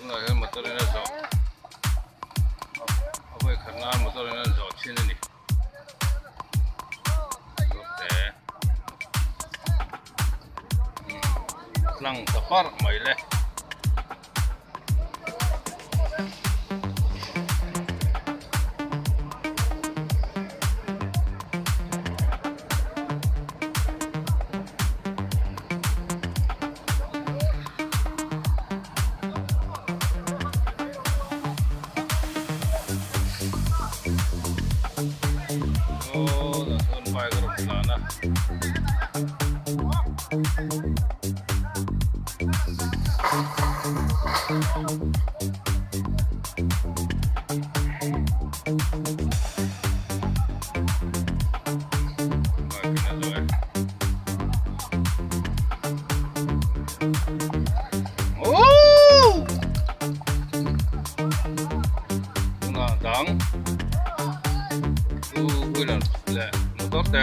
là cái motor này gió bây khả năng motor này gió trên này ok lăng tapar mai le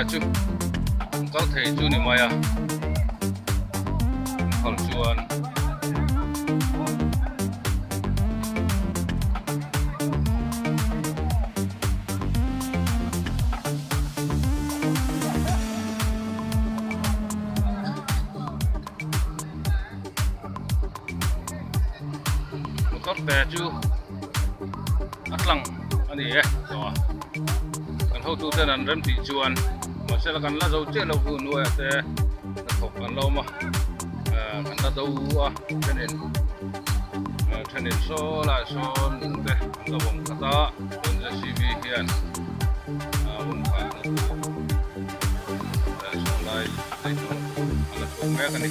chứ có thể chú này mày à còn chuan có thể chú ắt lăng anh ấy rồi còn hậu tu tên là rem thị chuan mà sẽ là cần lá dầu chết lâu vừa nuôi thế là khổ cần lâu mà cần lá dầu cho nên số lại số để là vùng cát đó đến giờ CV hiện vùng cát số lại đây là vùng mẹ cái này